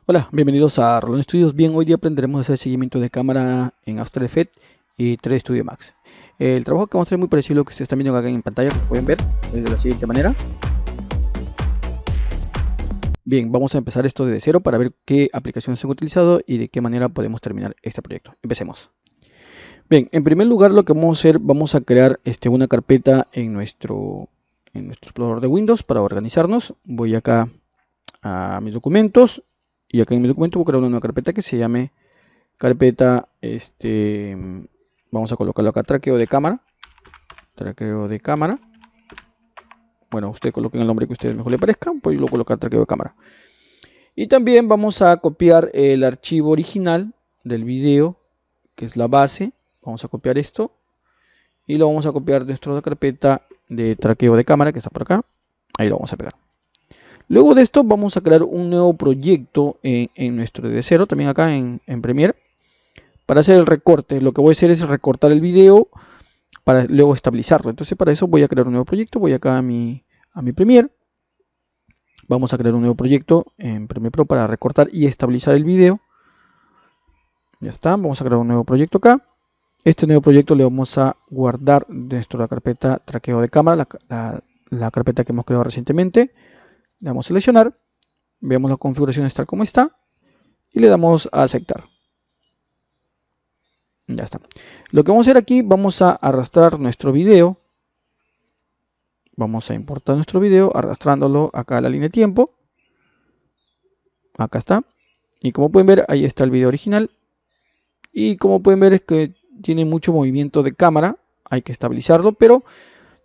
Hola, bienvenidos a Rolón Studios. Bien, hoy día aprenderemos a hacer seguimiento de cámara en After Effects y 3 Studio Max. El trabajo que vamos a hacer es muy parecido a lo que ustedes están viendo acá en pantalla, como pueden ver, es de la siguiente manera. Bien, vamos a empezar esto desde cero para ver qué aplicaciones se han utilizado y de qué manera podemos terminar este proyecto. Empecemos. Bien, en primer lugar lo que vamos a hacer, vamos a crear una carpeta en nuestro explorador de Windows para organizarnos. Voy acá a mis documentos y acá en mi documento voy a crear una nueva carpeta que se llame carpeta, vamos a colocarlo acá, traqueo de cámara. Bueno, usted coloquen el nombre que a ustedes mejor le parezca, pues yo lo colocar traqueo de cámara. Y también vamos a copiar el archivo original del video, que es la base. Vamos a copiar esto y lo vamos a copiar dentro de la carpeta de traqueo de cámara que está por acá. Ahí lo vamos a pegar. Luego de esto vamos a crear un nuevo proyecto en nuestro de cero, también acá en Premiere. Para hacer el recorte, lo que voy a hacer es recortar el video para luego estabilizarlo. Entonces para eso voy a crear un nuevo proyecto. Voy acá a mi Premiere. Vamos a crear un nuevo proyecto en Premiere Pro para recortar y estabilizar el video. Ya está, vamos a crear un nuevo proyecto acá. Este nuevo proyecto le vamos a guardar dentro de la carpeta traqueo de cámara, la carpeta que hemos creado recientemente. Le damos a seleccionar, veamos la configuración tal como está y le damos a aceptar. Ya está. Lo que vamos a hacer aquí, vamos a arrastrar nuestro video. Vamos a importar nuestro video arrastrándolo acá a la línea de tiempo. Acá está. Y como pueden ver, ahí está el video original. Y como pueden ver es que tiene mucho movimiento de cámara. Hay que estabilizarlo, pero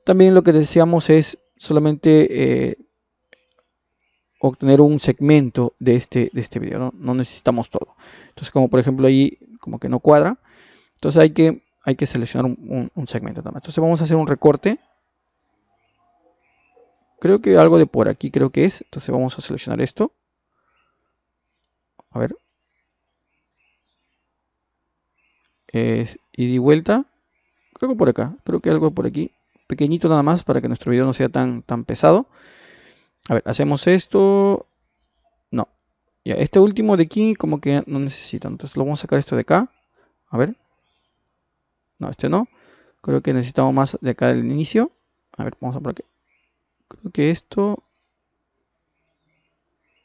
también lo que deseamos es solamente obtener un segmento de este video. No necesitamos todo. Entonces, como por ejemplo ahí como que no cuadra. Entonces hay que seleccionar un segmento también. Entonces vamos a hacer un recorte. Creo que algo de por aquí creo que es. Entonces vamos a seleccionar esto. A ver. Es ida y vuelta. Creo que por acá. Creo que algo por aquí. Pequeñito nada más para que nuestro video no sea tan pesado. A ver, hacemos esto. No. Ya, este último de aquí como que no necesita. Entonces lo vamos a sacar esto de acá. A ver. No, este no. Creo que necesitamos más de acá del inicio. A ver, vamos a por aquí. Creo que esto.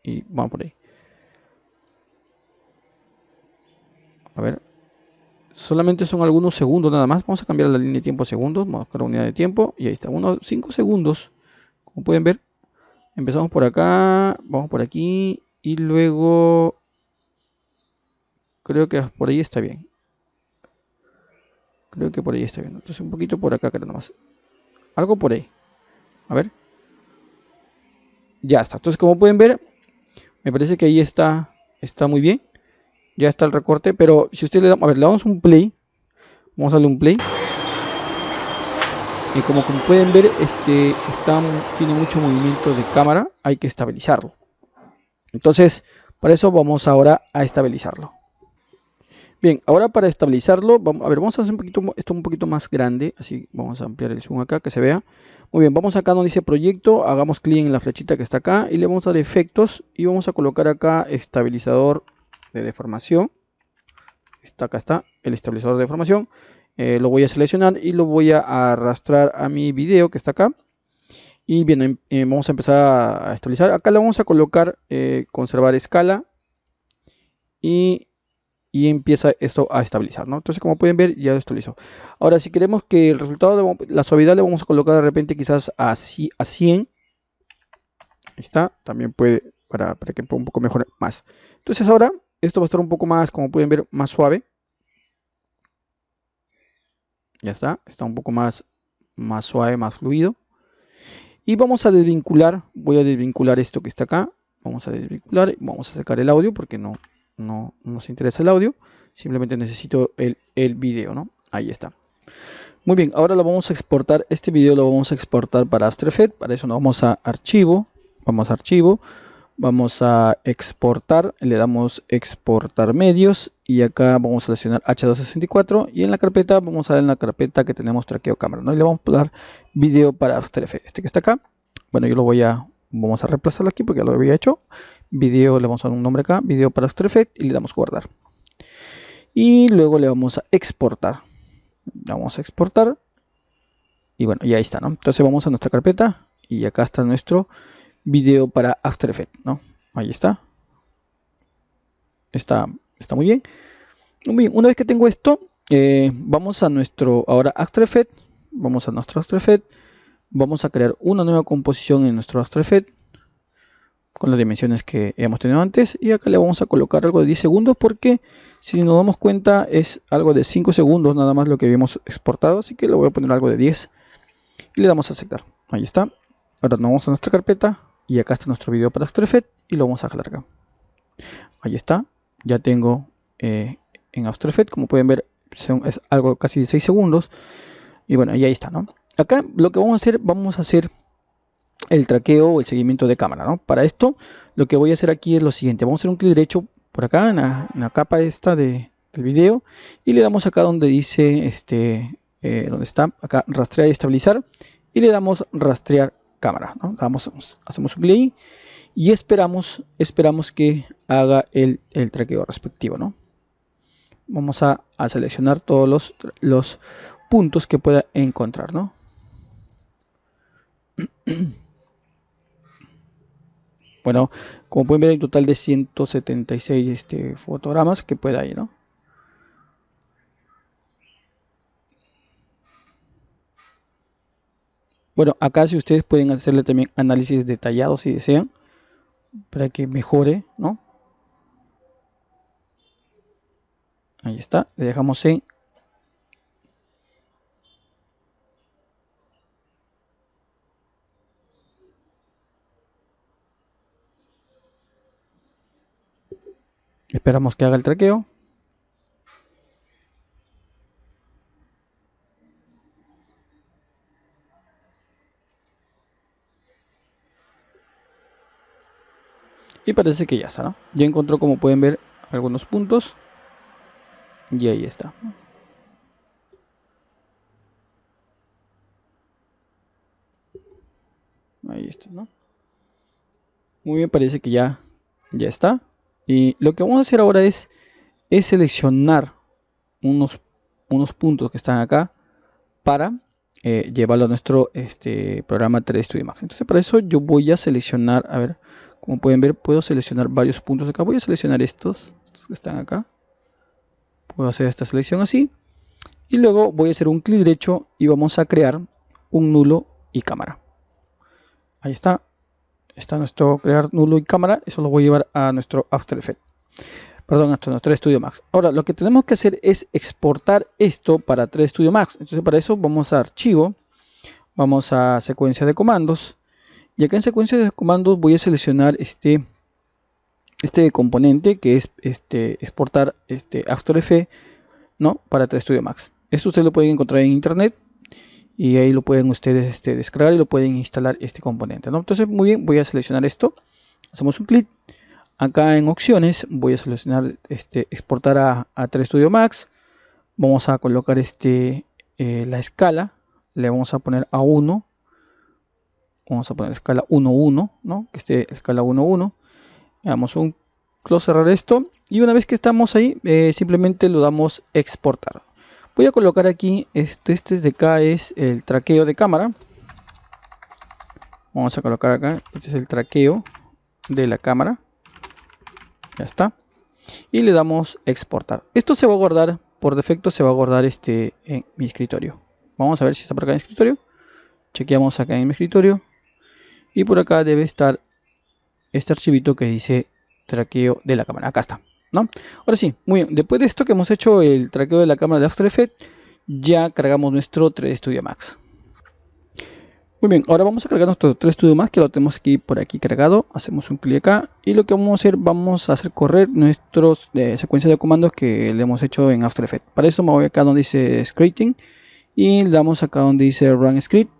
Y vamos por ahí. A ver. Solamente son algunos segundos nada más. Vamos a cambiar la línea de tiempo a segundos. Vamos a buscar unidad de tiempo. Y ahí está. 5 segundos. Como pueden ver. Empezamos por acá. Vamos por aquí. Y luego. Creo que por ahí está bien. Creo que por ahí está bien. Entonces un poquito por acá, creo nomás. Algo por ahí. A ver. Ya está. Entonces como pueden ver. Me parece que ahí está muy bien. Ya está el recorte. Pero si usted le da. A ver, le damos un play. Vamos a darle un play. Y como pueden ver, tiene mucho movimiento de cámara, hay que estabilizarlo. Entonces, para eso vamos ahora a estabilizarlo. Bien, ahora para estabilizarlo, vamos a hacer esto un poquito más grande, así vamos a ampliar el zoom acá, que se vea. Muy bien, vamos acá donde dice proyecto, hagamos clic en la flechita que está acá y le vamos a dar efectos y vamos a colocar acá estabilizador de deformación. Acá está el estabilizador de deformación. Lo voy a seleccionar y lo voy a arrastrar a mi video que está acá. Y bien, vamos a empezar a estabilizar. Acá le vamos a colocar conservar escala. Y empieza esto a estabilizar, ¿no? Entonces, como pueden ver, ya estabilizó. Ahora, si queremos que el resultado de la suavidad le vamos a colocar de repente quizás a 100. Ahí está. También puede, para que un poco mejor más. Entonces ahora, esto va a estar un poco más, como pueden ver, más suave. Ya está un poco más suave, más fluido. Y vamos a desvincular, voy a desvincular esto que está acá. Vamos a desvincular, vamos a sacar el audio porque no nos interesa el audio. Simplemente necesito el video, ¿no? Ahí está. Muy bien, ahora lo vamos a exportar. Este video lo vamos a exportar para After Effects. Para eso nos vamos a archivo. Vamos a archivo. Vamos a exportar, le damos exportar medios y acá vamos a seleccionar H264 y en la carpeta vamos a dar en la carpeta que tenemos traqueo cámara, ¿no? Y le vamos a dar video para After Effects, este que está acá. Bueno, yo vamos a reemplazarlo aquí porque ya lo había hecho. video, le vamos a dar un nombre acá, video para After Effects, y le damos guardar. Y luego le vamos a exportar. Vamos a exportar. Y bueno, ya está, ¿no? Entonces vamos a nuestra carpeta y acá está nuestro video para After Effects, ¿no? Ahí está. Está muy bien. Muy bien. Una vez que tengo esto, vamos a nuestro ahora After Effects. Vamos a nuestro After Effects. Vamos a crear una nueva composición en nuestro After Effects con las dimensiones que hemos tenido antes, y acá le vamos a colocar algo de 10 segundos porque si nos damos cuenta es algo de 5 segundos nada más lo que habíamos exportado, así que le voy a poner algo de 10 y le damos a aceptar. Ahí está. Ahora nos vamos a nuestra carpeta y acá está nuestro video para After Effects y lo vamos a jalar acá. Ahí está. Ya tengo en After Effects, como pueden ver, es algo casi de 6 segundos. Y bueno, y ahí está, ¿no? Acá lo que vamos a hacer el traqueo o el seguimiento de cámara, ¿no? Para esto, lo que voy a hacer aquí es lo siguiente. Vamos a hacer un clic derecho por acá en la capa esta del video y le damos acá donde dice, donde está, acá rastrear y estabilizar, y le damos rastrear cámara, ¿no? Hacemos un clic ahí y esperamos que haga el traqueo respectivo, ¿no? Vamos a seleccionar todos los puntos que pueda encontrar, ¿no? Bueno, como pueden ver, hay un total de 176 fotogramas que puede ir, ¿no? Bueno, acá si ustedes pueden hacerle también análisis detallados si desean, para que mejore, ¿no? Ahí está, le dejamos en esperamos que haga el traqueo. Y parece que ya está, ¿no? Ya encontró, como pueden ver, algunos puntos. Y ahí está. Ahí está, ¿no? Muy bien, parece que ya está. Y lo que vamos a hacer ahora es seleccionar unos puntos que están acá para llevarlo a nuestro programa 3D Studio Max. Entonces para eso yo voy a seleccionar, a ver, como pueden ver, puedo seleccionar varios puntos acá. Voy a seleccionar estos que están acá. Puedo hacer esta selección así. Y luego voy a hacer un clic derecho y vamos a crear un nulo y cámara. Ahí está. Está nuestro crear nulo y cámara. Eso lo voy a llevar a nuestro After Effects. Perdón, a nuestro Studio Max. Ahora lo que tenemos que hacer es exportar esto para 3D Studio Max. Entonces para eso vamos a archivo. Vamos a secuencia de comandos. Y acá en secuencia de comandos voy a seleccionar este componente que es exportar After Effects, ¿no? Para 3D Studio Max. Esto ustedes lo pueden encontrar en internet y ahí lo pueden ustedes descargar y lo pueden instalar este componente, ¿no? Entonces muy bien, voy a seleccionar esto, hacemos un clic acá en opciones, voy a seleccionar exportar a 3D Studio Max. Vamos a colocar la escala, le vamos a poner a 1, vamos a poner escala 1.1, ¿no? Que esté escala 1.1. Damos un close, cerrar esto, y una vez que estamos ahí simplemente lo damos exportar. Voy a colocar aquí este de acá es el traqueo de cámara. Vamos a colocar acá, este es el traqueo de la cámara. Ya está. Y le damos exportar. Esto se va a guardar, por defecto se va a guardar en mi escritorio. Vamos a ver si está por acá en el escritorio. Chequeamos acá en mi escritorio. Y por acá debe estar este archivito que dice traqueo de la cámara. Acá está, ¿no? Ahora sí, muy bien. Después de esto que hemos hecho el traqueo de la cámara de After Effects, ya cargamos nuestro 3D Studio Max. Muy bien, ahora vamos a cargar nuestro 3D Studio Max, que lo tenemos aquí por aquí cargado. Hacemos un clic acá y lo que vamos a hacer correr nuestros secuencias de comandos que le hemos hecho en After Effects. Para eso me voy acá donde dice Scripting y le damos acá donde dice Run Script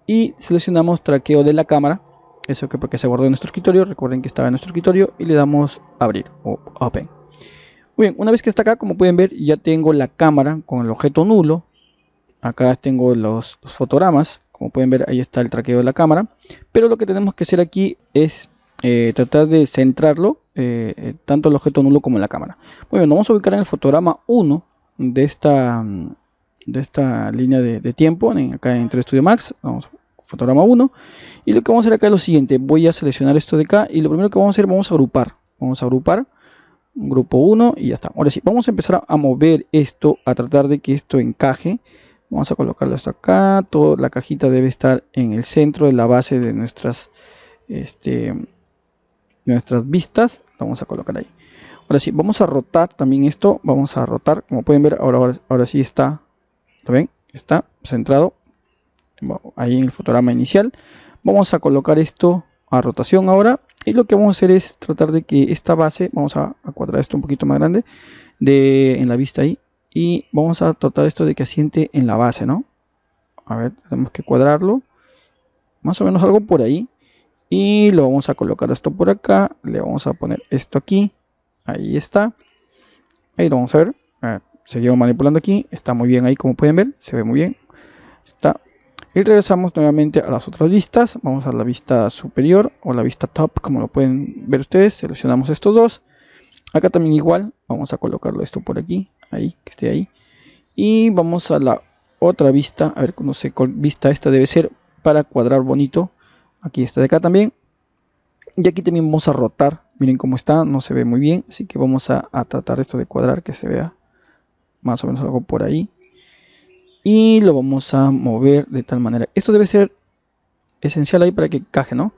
y seleccionamos traqueo de la cámara. Eso que porque se guardó en nuestro escritorio, recuerden que estaba en nuestro escritorio, y le damos abrir o open. Muy bien, una vez que está acá, como pueden ver, ya tengo la cámara con el objeto nulo. Acá tengo los fotogramas, como pueden ver ahí está el traqueo de la cámara. Pero lo que tenemos que hacer aquí es tratar de centrarlo, tanto el objeto nulo como en la cámara. Muy bien, nos vamos a ubicar en el fotograma 1 de esta línea de tiempo, acá en 3 Studio Max. Vamos, fotograma 1. Y lo que vamos a hacer acá es lo siguiente: voy a seleccionar esto de acá y lo primero que vamos a hacer, vamos a agrupar un grupo 1 y ya está. Ahora sí, vamos a empezar a mover esto, a tratar de que esto encaje. Vamos a colocarlo esto acá. Toda la cajita debe estar en el centro de la base de nuestras vistas. Lo vamos a colocar ahí. Ahora sí, vamos a rotar también esto. Vamos a rotar, como pueden ver, ahora sí está. ¿Lo ven? Está centrado ahí en el fotograma inicial. Vamos a colocar esto a rotación ahora. Y lo que vamos a hacer es tratar de que esta base, vamos a cuadrar esto un poquito más grande en la vista ahí. Y vamos a tratar esto de que asiente en la base, ¿no? A ver, tenemos que cuadrarlo. Más o menos algo por ahí. Y lo vamos a colocar esto por acá. Le vamos a poner esto aquí. Ahí está. Ahí lo vamos a ver. Seguimos manipulando aquí. Está muy bien ahí, como pueden ver. Se ve muy bien. Está. Y regresamos nuevamente a las otras vistas. Vamos a la vista superior o la vista top, como lo pueden ver ustedes. Seleccionamos estos dos. Acá también igual. Vamos a colocarlo esto por aquí. Ahí, que esté ahí. Y vamos a la otra vista. A ver, no sé cuál vista esta debe ser para cuadrar bonito. Aquí está de acá también. Y aquí también vamos a rotar. Miren cómo está, no se ve muy bien. Así que vamos a tratar esto de cuadrar, que se vea más o menos algo por ahí. Y lo vamos a mover de tal manera. Esto debe ser esencial ahí para que encaje, ¿no?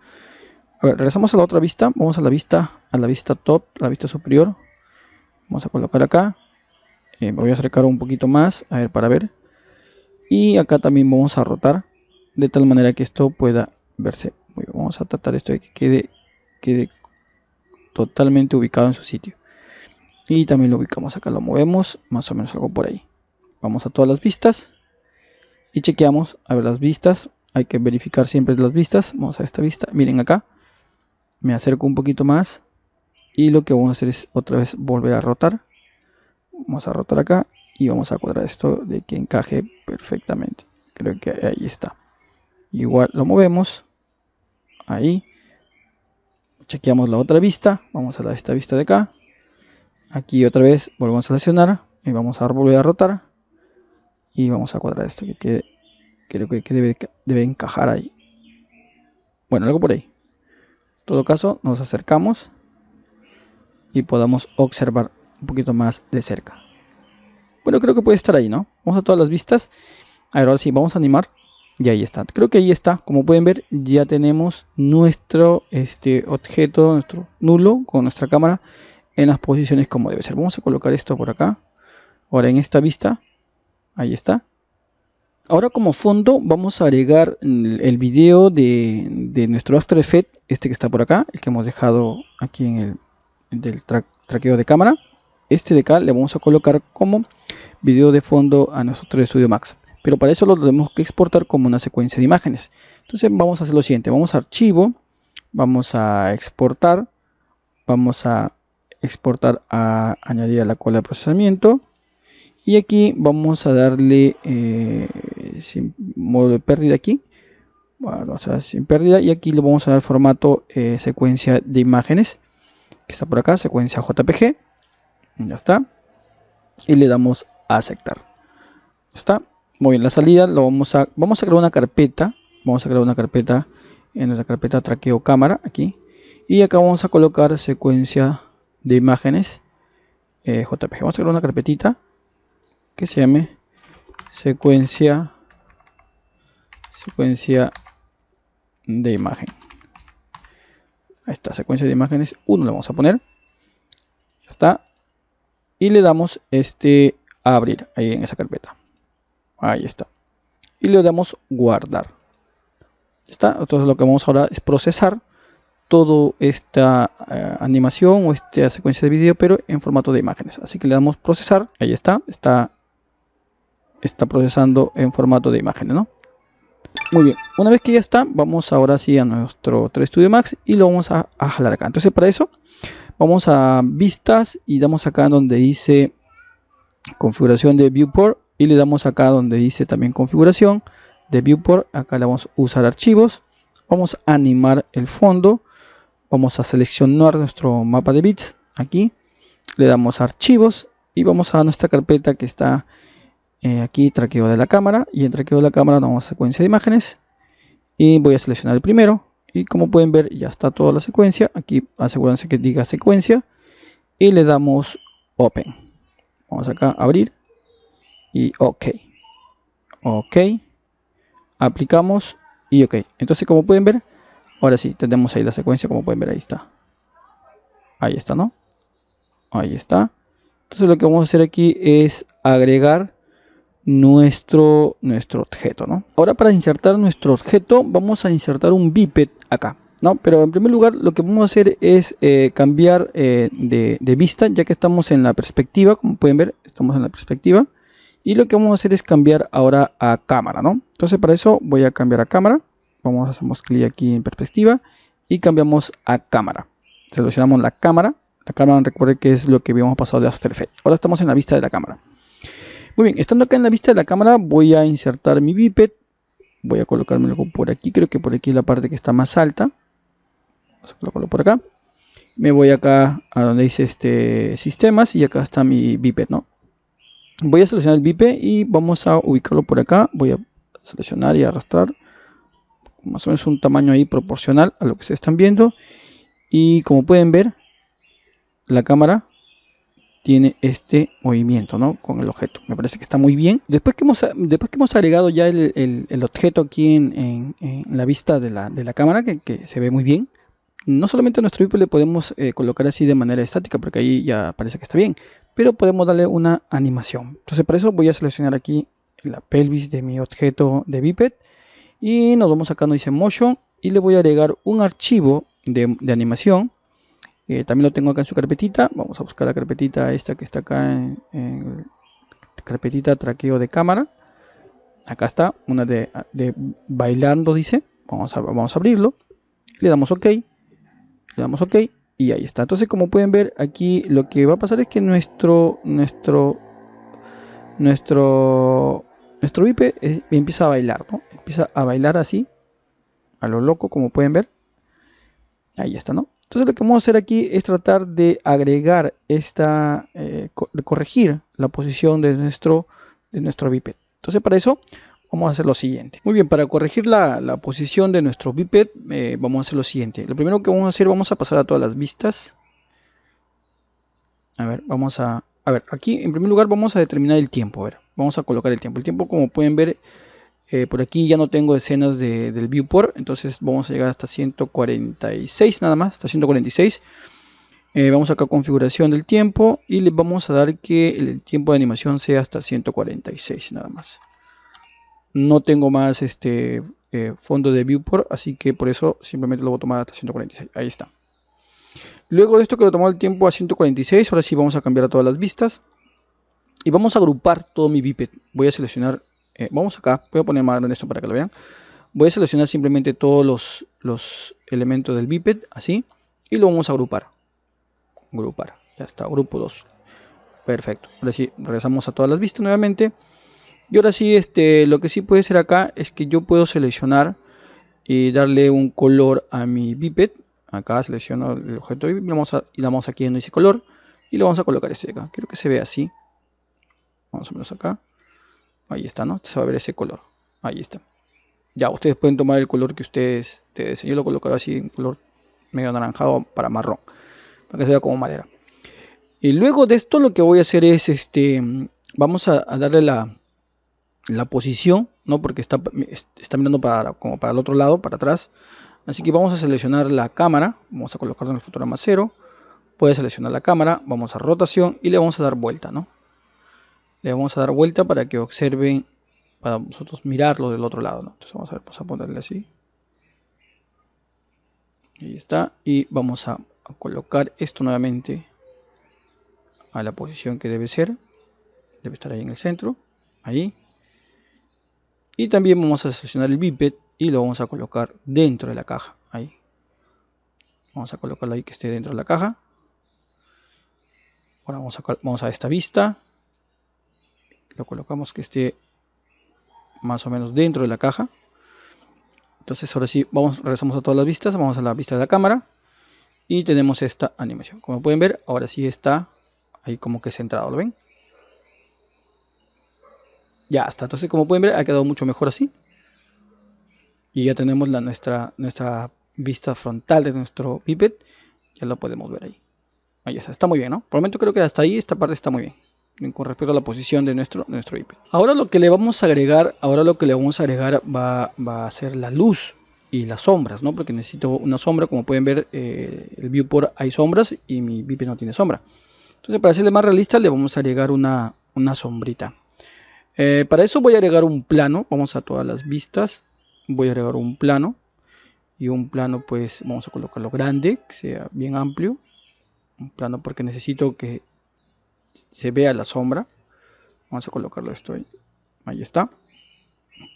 A ver, regresamos a la otra vista. Vamos a la vista top, la vista superior. Vamos a colocar acá. Voy a acercar un poquito más, a ver, para ver. Y acá también vamos a rotar de tal manera que esto pueda verse. Muy bien, vamos a tratar esto de que quede totalmente ubicado en su sitio. Y también lo ubicamos acá, lo movemos más o menos algo por ahí. Vamos a todas las vistas y chequeamos. A ver las vistas, hay que verificar siempre las vistas. Vamos a esta vista, miren acá. Me acerco un poquito más y lo que vamos a hacer es otra vez volver a rotar. Vamos a rotar acá y vamos a cuadrar esto de que encaje perfectamente. Creo que ahí está. Igual lo movemos ahí. Chequeamos la otra vista. Vamos a esta vista de acá. Aquí otra vez volvemos a seleccionar y vamos a volver a rotar. Y vamos a cuadrar esto que quede. Creo que debe encajar ahí. Bueno, algo por ahí. En todo caso, nos acercamos y podamos observar un poquito más de cerca. Bueno, creo que puede estar ahí, ¿no? Vamos a todas las vistas. A ver, ahora sí, vamos a animar. Y ahí está. Creo que ahí está. Como pueden ver, ya tenemos nuestro objeto, nuestro nulo, con nuestra cámara en las posiciones como debe ser. Vamos a colocar esto por acá. Ahora en esta vista. Ahí está. Ahora como fondo vamos a agregar el video de nuestro After Effects. Este que está por acá. El que hemos dejado aquí en el traqueo de cámara. Este de acá le vamos a colocar como video de fondo a nuestro 3 Studio Max. Pero para eso lo tenemos que exportar como una secuencia de imágenes. Entonces vamos a hacer lo siguiente. Vamos a archivo. Vamos a exportar. Vamos a exportar a añadir a la cola de procesamiento. Y aquí vamos a darle sin modo de pérdida aquí. Bueno, o sea, sin pérdida. Y aquí le vamos a dar formato secuencia de imágenes. Que está por acá. Secuencia JPG. Ya está. Y le damos a aceptar. Está. Muy bien, la salida vamos a crear una carpeta. Vamos a crear una carpeta en nuestra carpeta traqueo cámara aquí. Y acá vamos a colocar secuencia de imágenes JPG. Vamos a crear una carpetita que se llame secuencia de imagen. Ahí está, secuencia de imágenes 1 le vamos a poner. Ya está. Y le damos a abrir ahí en esa carpeta. Ahí está. Y le damos guardar. ¿Está? Entonces lo que vamos ahora es procesar toda esta animación o esta secuencia de vídeo, pero en formato de imágenes. Así que le damos procesar. Ahí está. Está procesando en formato de imágenes, ¿no? Muy bien. Una vez que ya está, vamos ahora sí a nuestro 3 Studio Max y lo vamos a jalar acá. Entonces para eso vamos a vistas y damos acá donde dice configuración de viewport. Y le damos acá donde dice también configuración de viewport. Acá le vamos a usar archivos. Vamos a animar el fondo. Vamos a seleccionar nuestro mapa de bits aquí, le damos a archivos y vamos a nuestra carpeta que está aquí, traqueo de la cámara, y en traqueo de la cámara vamos a secuencia de imágenes y voy a seleccionar el primero y como pueden ver ya está toda la secuencia. Aquí asegúrense que diga secuencia y le damos open. Vamos acá a abrir y ok, aplicamos y ok. Entonces como pueden ver, ahora sí tenemos ahí la secuencia, como pueden ver ahí está, ¿no? Ahí está. Entonces lo que vamos a hacer aquí es agregar nuestro objeto, ¿no? Ahora para insertar nuestro objeto vamos a insertar un biped acá, ¿no? Pero en primer lugar lo que vamos a hacer es cambiar de vista, ya que estamos en la perspectiva. Como pueden ver, estamos en la perspectiva, y lo que vamos a hacer es cambiar ahora a cámara, ¿no? Entonces para eso voy a cambiar a cámara. Hacemos clic aquí en perspectiva y cambiamos a cámara. Seleccionamos la cámara. La cámara, recuerden que es lo que habíamos pasado de After Effects. Ahora estamos en la vista de la cámara. Muy bien, estando acá en la vista de la cámara voy a insertar mi biped. Voy a colocármelo por aquí, creo que por aquí es la parte que está más alta. Vamos a colocarlo por acá. Me voy acá a donde dice sistemas y acá está mi biped, ¿no? Voy a seleccionar el biped y vamos a ubicarlo por acá. Voy a seleccionar y arrastrar más o menos un tamaño ahí proporcional a lo que se están viendo. Y como pueden ver, la cámara tiene este movimiento, ¿no? Con el objeto. Me parece que está muy bien. Después que hemos agregado ya el objeto aquí en la vista de la cámara, que se ve muy bien, no solamente a nuestro biped le podemos colocar así de manera estática, porque ahí ya parece que está bien, pero podemos darle una animación. Entonces para eso voy a seleccionar aquí la pelvis de mi objeto de biped y nos vamos acá donde dice motion y le voy a agregar un archivo de animación. También lo tengo acá en su carpetita. Vamos a buscar la carpetita esta que está acá en carpetita traqueo de cámara. Acá está, una de bailando dice. Vamos a abrirlo. Le damos OK. Le damos OK y ahí está. Entonces como pueden ver aquí lo que va a pasar es que nuestro biped empieza a bailar, ¿no? Empieza a bailar así, a lo loco, como pueden ver. Ahí está, ¿no? Entonces lo que vamos a hacer aquí es tratar de agregar corregir la posición de nuestro biped. Entonces para eso vamos a hacer lo siguiente. Muy bien, para corregir la posición de nuestro biped vamos a hacer lo siguiente. Lo primero que vamos a hacer, vamos a pasar a todas las vistas. A ver, aquí en primer lugar vamos a determinar el tiempo. A ver, vamos a colocar el tiempo. El tiempo, como pueden ver, por aquí ya no tengo escenas del viewport, entonces vamos a llegar hasta 146 nada más, hasta 146. Vamos acá a configuración del tiempo y le vamos a dar que el tiempo de animación sea hasta 146 nada más. No tengo más fondo de viewport, así que por eso simplemente lo voy a tomar hasta 146. Ahí está. Luego de esto que lo tomó el tiempo a 146, ahora sí vamos a cambiar a todas las vistas y vamos a agrupar todo mi biped. Voy a seleccionar, vamos acá, voy a poner más grande esto para que lo vean. Voy a seleccionar simplemente todos los elementos del biped, así, y lo vamos a agrupar. Ya está, grupo 2. Perfecto. Ahora sí, regresamos a todas las vistas nuevamente. Y ahora sí, lo que sí puede ser acá es que yo puedo seleccionar y darle un color a mi biped. Acá selecciono el objeto y le damos aquí donde dice color y le vamos a colocar este de acá. Quiero que se vea así. Vamos a menos acá. Ahí está, ¿no? Se va a ver ese color. Ahí está. Ya, ustedes pueden tomar el color que ustedes deseen. Yo lo coloco así en color medio anaranjado para marrón, para que se vea como madera. Y luego de esto lo que voy a hacer es vamos a darle la posición, ¿no? Porque está mirando como para el otro lado, para atrás. Así que vamos a seleccionar la cámara, vamos a colocarlo en el fotograma 0. Puede seleccionar la cámara, vamos a rotación y le vamos a dar vuelta, ¿no? Le vamos a dar vuelta para que observen, para nosotros mirarlo del otro lado, ¿no? Entonces vamos a ponerle así. Ahí está. Y vamos a colocar esto nuevamente a la posición que debe ser. Debe estar ahí en el centro. Ahí. Y también vamos a seleccionar el biped y lo vamos a colocar dentro de la caja. Ahí. Vamos a colocarlo ahí que esté dentro de la caja. Ahora vamos a esta vista. Lo colocamos que esté más o menos dentro de la caja. Entonces ahora sí, regresamos a todas las vistas. Vamos a la vista de la cámara. y tenemos esta animación. Como pueden ver, ahora sí está ahí como que centrado, ¿lo ven? Ya está, entonces como pueden ver ha quedado mucho mejor así. Y ya tenemos nuestra vista frontal de nuestro bíped. Ya lo podemos ver ahí. Ahí está muy bien, ¿no? Por el momento creo que hasta ahí esta parte está muy bien. Con respecto a la posición de nuestro bíped. Ahora lo que le vamos a agregar, va a ser la luz y las sombras, ¿no? Porque necesito una sombra. Como pueden ver, el viewport hay sombras y mi bíped no tiene sombra. Entonces, para hacerle más realista, le vamos a agregar una sombrita. Para eso voy a agregar un plano. Vamos a todas las vistas. Voy a agregar un plano. Y un plano, pues vamos a colocarlo grande, que sea bien amplio. Un plano porque necesito que se vea la sombra. Vamos a colocarlo esto ahí. Ahí está.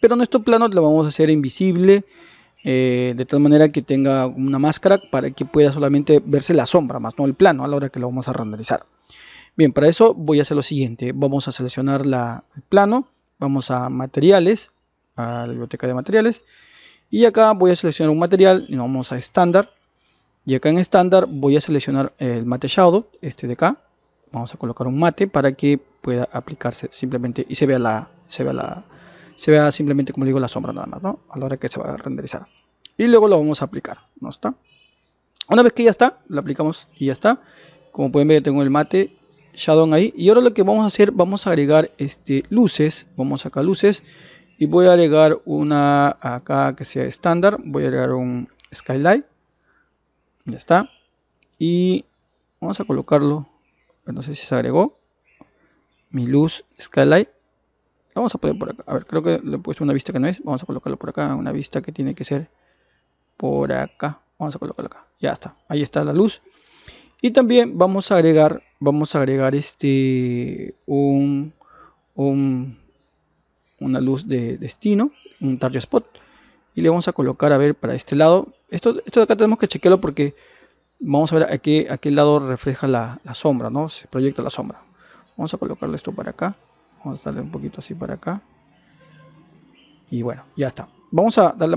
Pero nuestro plano lo vamos a hacer invisible. De tal manera que tenga una máscara para que pueda solamente verse la sombra, más no el plano a la hora que lo vamos a renderizar. Bien, para eso voy a hacer lo siguiente. Vamos a seleccionar el plano. Vamos a materiales. A la biblioteca de materiales. Y acá voy a seleccionar un material. Y nos vamos a estándar. Y acá en estándar voy a seleccionar el mate shadow. Este de acá. Vamos a colocar un mate para que pueda aplicarse simplemente. Y se vea simplemente, como digo, la sombra nada más, ¿no? A la hora que se va a renderizar. Y luego lo vamos a aplicar. ¿No está? Una vez que ya está, lo aplicamos y ya está. Como pueden ver, tengo el mate shadow ahí. Y ahora lo que vamos a hacer, vamos a agregar luces. Vamos acá luces. Y voy a agregar una acá que sea estándar. Voy a agregar un skylight. Ya está. Y vamos a colocarlo. No sé si se agregó. Mi luz skylight. La vamos a poner por acá. A ver, creo que le he puesto una vista que no es. Vamos a colocarlo por acá. Una vista que tiene que ser por acá. Vamos a colocarlo acá. Ya está. Ahí está la luz. Y también vamos a agregar una luz de destino, un target spot. Y le vamos a colocar, a ver, para este lado. Esto de acá tenemos que chequearlo porque vamos a ver a qué lado refleja la sombra, ¿no? Se proyecta la sombra. Vamos a colocarle esto para acá. Vamos a darle un poquito así para acá. Y bueno, ya está. Vamos a darle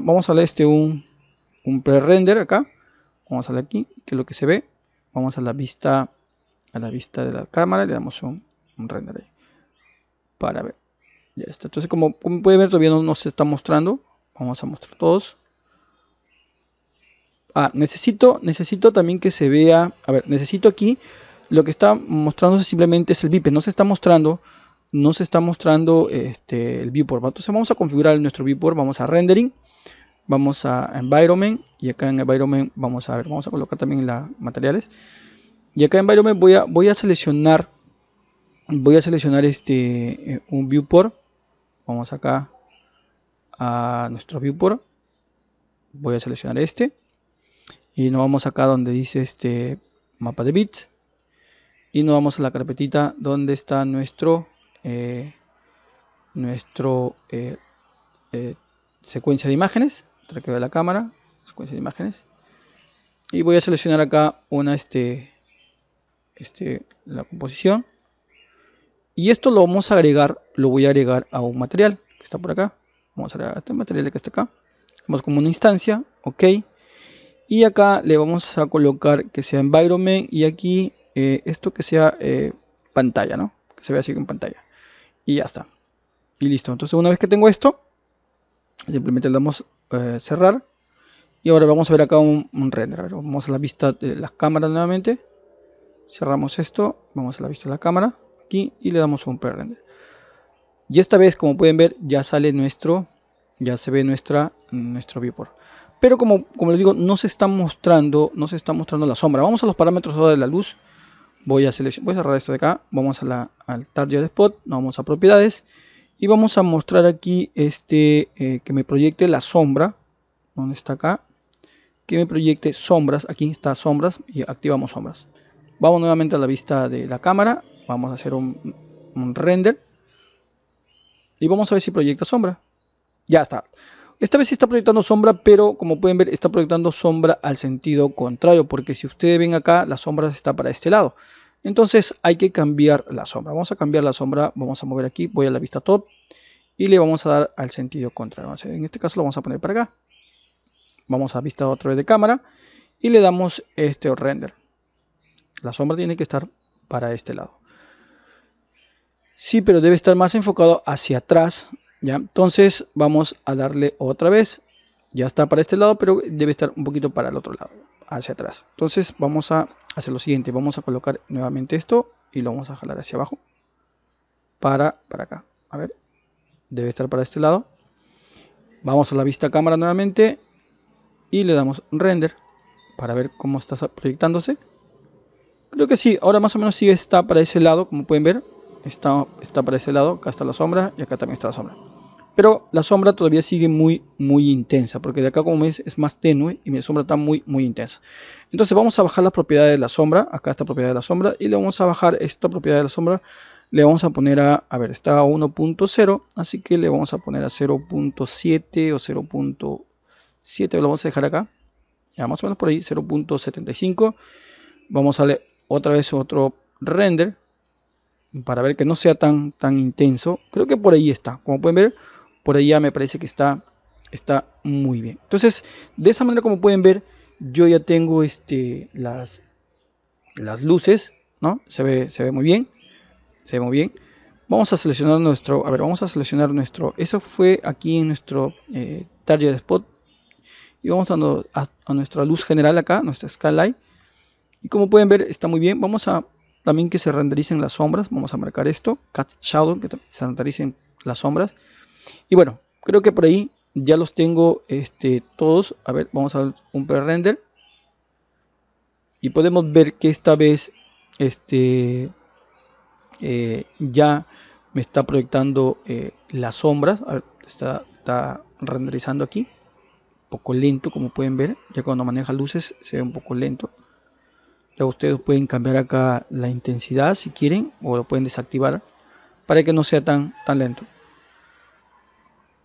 un pre-render acá. Vamos a darle aquí, que es lo que se ve. Vamos a la vista de la cámara. Le damos un render ahí. Para ver. Ya está. Entonces, como pueden ver, todavía no se está mostrando. Vamos a mostrar todos. Necesito también que se vea. A ver, necesito aquí. Lo que está mostrándose simplemente es el bíped. No se está mostrando el viewport. Entonces vamos a configurar nuestro viewport. Vamos a rendering. Vamos a environment. Y acá en environment vamos a colocar también las materiales. Y acá en environment voy a seleccionar un viewport. Vamos acá a nuestro viewport. Voy a seleccionar este. Y nos vamos acá donde dice mapa de bits. Y nos vamos a la carpetita donde está nuestro secuencia de imágenes. Traqueo de la cámara, secuencia de imágenes. Y voy a seleccionar acá la composición. Y esto lo voy a agregar a un material que está por acá. Vamos a agregar este material que está acá. Vamos como una instancia, ok. Y acá le vamos a colocar que sea environment y aquí esto que sea pantalla, ¿no? Que se vea así en pantalla. Y ya está. Y listo. Entonces una vez que tengo esto, simplemente le damos cerrar. Y ahora vamos a ver acá un render. A ver, vamos a la vista de las cámaras nuevamente. Cerramos esto. Vamos a la vista de la cámara. Aquí y le damos un pre-render. Y esta vez, como pueden ver, ya se ve nuestro viewport. Pero como les digo, no se está mostrando la sombra. Vamos a los parámetros ahora de la luz. Voy a cerrar esto de acá. Vamos al target spot. Nos vamos a propiedades. Y vamos a mostrar aquí que me proyecte la sombra. ¿Dónde está acá? Que me proyecte sombras. Aquí está sombras y activamos sombras. Vamos nuevamente a la vista de la cámara. Vamos a hacer un render. Y vamos a ver si proyecta sombra. Ya está. Esta vez sí está proyectando sombra, pero como pueden ver está proyectando sombra al sentido contrario. Porque si ustedes ven acá, la sombra está para este lado. Entonces hay que cambiar la sombra. Vamos a cambiar la sombra. Vamos a mover aquí. Voy a la vista top. Y le vamos a dar al sentido contrario. En este caso lo vamos a poner para acá. Vamos a vista otra vez de cámara. y le damos este render. La sombra tiene que estar para este lado. Sí, pero debe estar más enfocado hacia atrás, ¿ya? Entonces vamos a darle otra vez. Ya está para este lado, pero debe estar un poquito para el otro lado, hacia atrás. Entonces vamos a hacer lo siguiente. Vamos a colocar nuevamente esto y lo vamos a jalar hacia abajo. Para acá. A ver, debe estar para este lado. Vamos a la vista cámara nuevamente y le damos render para ver cómo está proyectándose. Creo que sí, ahora más o menos sí está para ese lado, como pueden ver. Está para ese lado, acá está la sombra y acá también está la sombra. Pero la sombra todavía sigue muy intensa, porque de acá como ves es más tenue y mi sombra está muy intensa. Entonces vamos a bajar las propiedades de la sombra, acá está propiedad de la sombra, y le vamos a bajar esta propiedad de la sombra, le vamos a poner a ver, está a 1.0, así que le vamos a poner a 0.7 o 0.7, lo vamos a dejar acá, ya más o menos por ahí, 0.75. Vamos a darle otra vez otro render para ver que no sea tan intenso. Creo que por ahí está, como pueden ver, por ahí ya me parece que está muy bien. Entonces, de esa manera, como pueden ver, yo ya tengo las luces, ¿no? Se ve muy bien, se ve muy bien. Vamos a seleccionar nuestro, eso fue aquí en nuestro target spot, y vamos dando a nuestra luz general acá, nuestra skylight, y como pueden ver está muy bien. Vamos a también que se rendericen las sombras, vamos a marcar esto, Cast Shadow, que se rendericen las sombras. Y bueno, creo que por ahí ya los tengo todos. A ver, vamos a un pre-render y podemos ver que esta vez ya me está proyectando las sombras. A ver, está renderizando aquí, un poco lento, como pueden ver. Ya cuando maneja luces se ve un poco lento. Ya ustedes pueden cambiar acá la intensidad si quieren, o lo pueden desactivar para que no sea tan lento.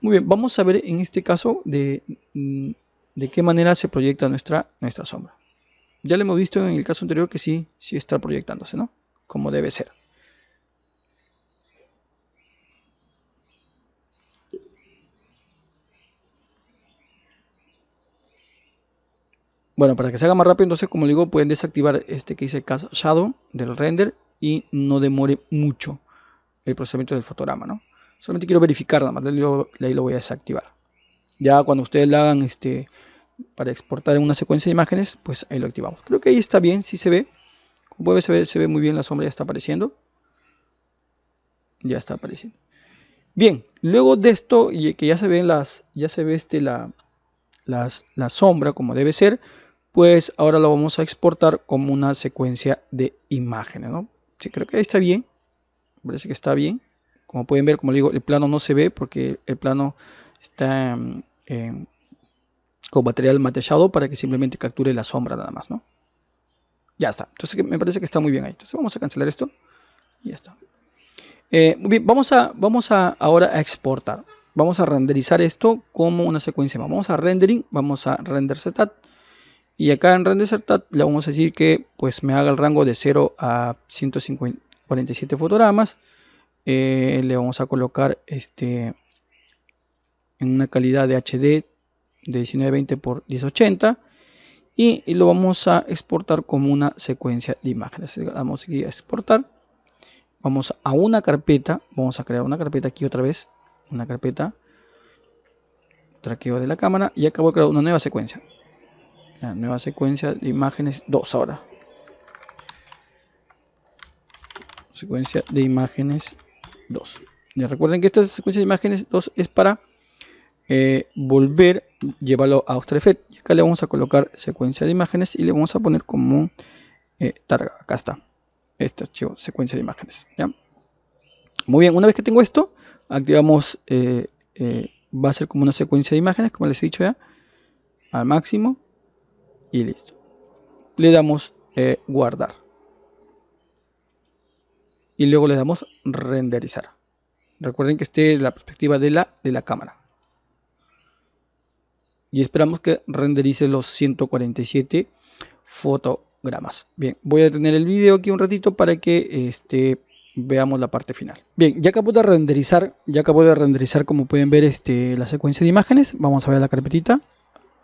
Muy bien, vamos a ver en este caso de qué manera se proyecta nuestra sombra. Ya lo hemos visto en el caso anterior que sí está proyectándose, ¿no? Como debe ser. Bueno, para que se haga más rápido, entonces, como digo, pueden desactivar este que dice Cast Shadow del render y no demore mucho el procesamiento del fotograma, ¿no? Solamente quiero verificar, nada más, ahí lo voy a desactivar. Ya cuando ustedes lo hagan para exportar en una secuencia de imágenes, pues ahí lo activamos. Creo que ahí está bien, sí se ve. Como pueden ver, se ve muy bien, la sombra ya está apareciendo. Ya está apareciendo. Bien, luego de esto, y que ya se ven la sombra como debe ser, pues ahora lo vamos a exportar como una secuencia de imágenes, ¿no? Sí, creo que ahí está bien. Parece que está bien. Como pueden ver, como digo, el plano no se ve porque el plano está con material matechado para que simplemente capture la sombra nada más, ¿no? Ya está. Entonces me parece que está muy bien ahí. Entonces vamos a cancelar esto. Y ya está. Muy bien, vamos a ahora a exportar. Vamos a renderizar esto como una secuencia más. Vamos a rendering, vamos a render setup. Y acá en render setup le vamos a decir que pues me haga el rango de 0 a 147 fotogramas. Le vamos a colocar en una calidad de HD de 1920 x 1080 y lo vamos a exportar como una secuencia de imágenes. Vamos aquí a exportar, vamos a una carpeta, vamos a crear una carpeta aquí otra vez, una carpeta, traqueo de la cámara, y acá voy a crear una nueva secuencia, la nueva secuencia de imágenes 2 ahora, secuencia de imágenes 2. Ya recuerden que esta secuencia de imágenes 2 es para volver, llevarlo a After Effects. Y acá le vamos a colocar secuencia de imágenes y le vamos a poner como targa. Acá está este archivo, secuencia de imágenes, ¿ya? Muy bien, una vez que tengo esto, activamos, va a ser como una secuencia de imágenes, como les he dicho ya, al máximo, y listo. Le damos guardar y luego le damos renderizar. Recuerden que esté la perspectiva de la cámara. Y esperamos que renderice los 147 fotogramas. Bien, voy a detener el video aquí un ratito para que veamos la parte final. Bien, ya acabo de renderizar, como pueden ver la secuencia de imágenes. Vamos a ver la carpetita.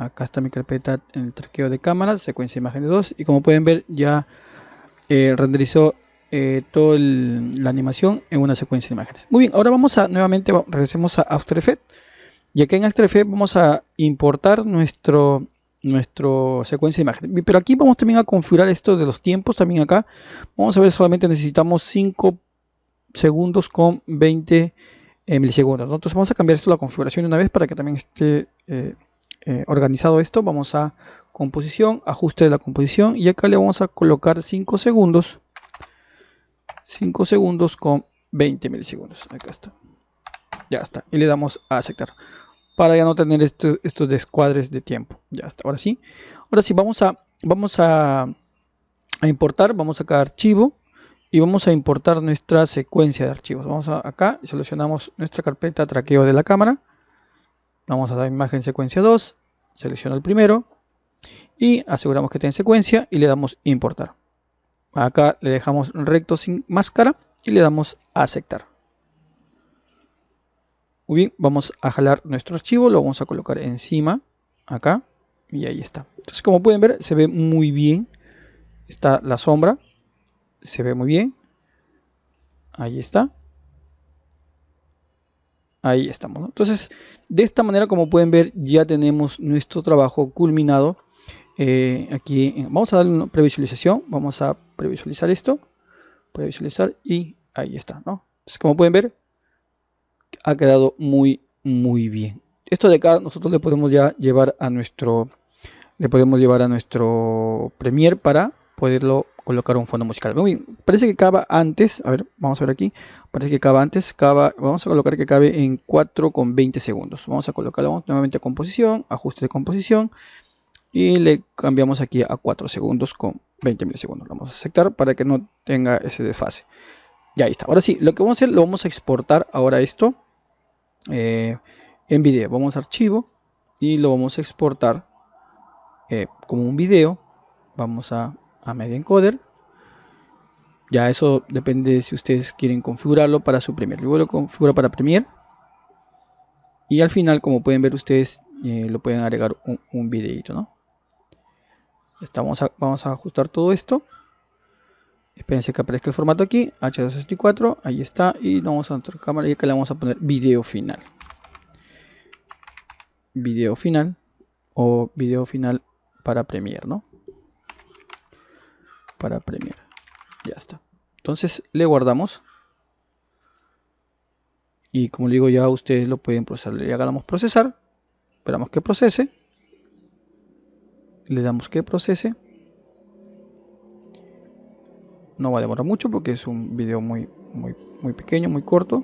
Acá está mi carpeta en el traqueo de cámara, secuencia de imágenes 2. Y como pueden ver, ya renderizó toda la animación en una secuencia de imágenes. Muy bien, ahora vamos a nuevamente, regresemos a After Effects. Y acá en After Effects vamos a importar nuestro secuencia de imágenes. Pero aquí vamos también a configurar esto de los tiempos. También acá vamos a ver, solamente necesitamos 5 segundos con 20 milisegundos, ¿no? Entonces vamos a cambiar esto la configuración de una vez para que también esté organizado esto. Vamos a composición, ajuste de la composición, y acá le vamos a colocar 5 segundos con 20 milisegundos. Acá está, ya está, y le damos a aceptar para ya no tener estos descuadres de tiempo. Ya está, ahora sí vamos a importar. Vamos a sacar archivo y vamos a importar nuestra secuencia de archivos. Vamos acá y seleccionamos nuestra carpeta traqueo de la cámara. Vamos a dar imagen secuencia 2, selecciono el primero y aseguramos que esté en secuencia y le damos importar. Acá le dejamos recto sin máscara y le damos a aceptar. Muy bien, vamos a jalar nuestro archivo, lo vamos a colocar encima acá y ahí está. Entonces, como pueden ver, se ve muy bien. Está la sombra, se ve muy bien. Ahí está. Ahí estamos, ¿no? Entonces, de esta manera, como pueden ver, ya tenemos nuestro trabajo culminado. Aquí vamos a darle una previsualización. Vamos a previsualizar esto. Previsualizar y ahí está, ¿no? Entonces, como pueden ver, ha quedado muy bien. Esto de acá nosotros le podemos ya llevar a nuestro Premiere para poderlo colocar un fondo musical. Muy bien, parece que acaba antes. A ver, vamos a ver aquí. Parece que acaba antes. Vamos a colocar que cabe en 4,20 segundos. Vamos a colocarlo nuevamente a composición, ajuste de composición, y le cambiamos aquí a 4 segundos con 20 milisegundos. Vamos a aceptar para que no tenga ese desfase. Ya ahí está. Ahora sí, lo que vamos a hacer, lo vamos a exportar ahora esto en video. Vamos a archivo y lo vamos a exportar como un video. Vamos a Media Encoder. Ya eso depende si ustedes quieren configurarlo para su Premiere. Luego lo configuro para Premiere. Y al final, como pueden ver ustedes, lo pueden agregar un videito, ¿no? Vamos a ajustar todo esto. Espérense que aparezca el formato aquí, H264, ahí está, y vamos a nuestra cámara y acá le vamos a poner video final. Video final o video final para Premiere, ¿no? Para Premiere. Ya está. Entonces le guardamos. Y como le digo, ya ustedes lo pueden procesar. Le hagamos procesar. Esperamos que procese. Le damos que procese. No va a demorar mucho porque es un video muy pequeño, muy corto.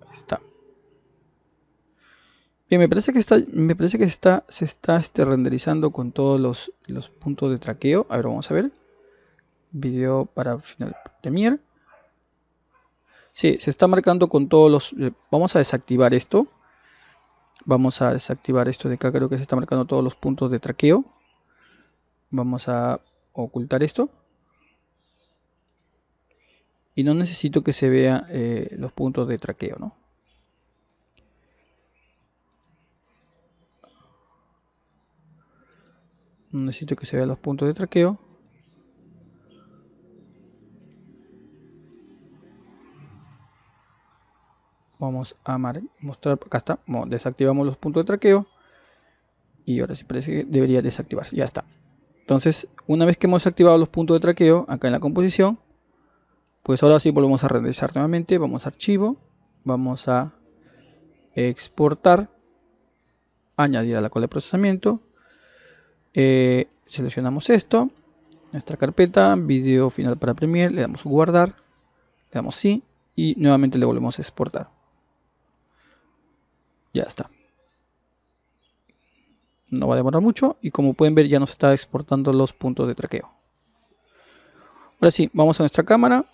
Ahí está. Bien, me parece que se está renderizando con todos los puntos de traqueo. A ver, vamos a ver. Video para final Premiere. Sí, se está marcando con todos los... Vamos a desactivar esto. Vamos a desactivar esto de acá. Creo que se está marcando todos los puntos de traqueo. Vamos a ocultar esto. Y no necesito que se vean los puntos de traqueo, ¿no? No necesito que se vean los puntos de traqueo. Vamos a mostrar, acá está, desactivamos los puntos de traqueo y ahora sí parece que debería desactivarse, ya está. Entonces, una vez que hemos activado los puntos de traqueo acá en la composición, pues ahora sí volvemos a renderizar nuevamente. Vamos a archivo, vamos a exportar, añadir a la cola de procesamiento, seleccionamos esto, nuestra carpeta, video final para Premiere, le damos guardar, le damos sí y nuevamente le volvemos a exportar. Ya está. No va a demorar mucho y como pueden ver ya nos está exportando los puntos de traqueo. Ahora sí, vamos a nuestra cámara,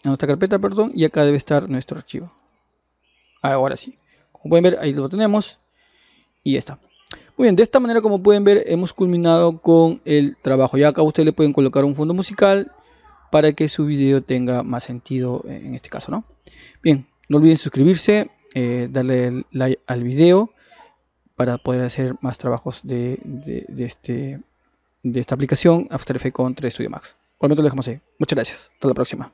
a nuestra carpeta, perdón, y acá debe estar nuestro archivo. Ahora sí, como pueden ver ahí lo tenemos y ya está. Muy bien, de esta manera, como pueden ver, hemos culminado con el trabajo. Ya acá ustedes le pueden colocar un fondo musical para que su video tenga más sentido en este caso, ¿no? Bien, no olviden suscribirse, darle like al video. para poder hacer más trabajos de esta aplicación After Effects con 3 Studio Max. Por lo menos lo dejamos ahí. Muchas gracias. Hasta la próxima.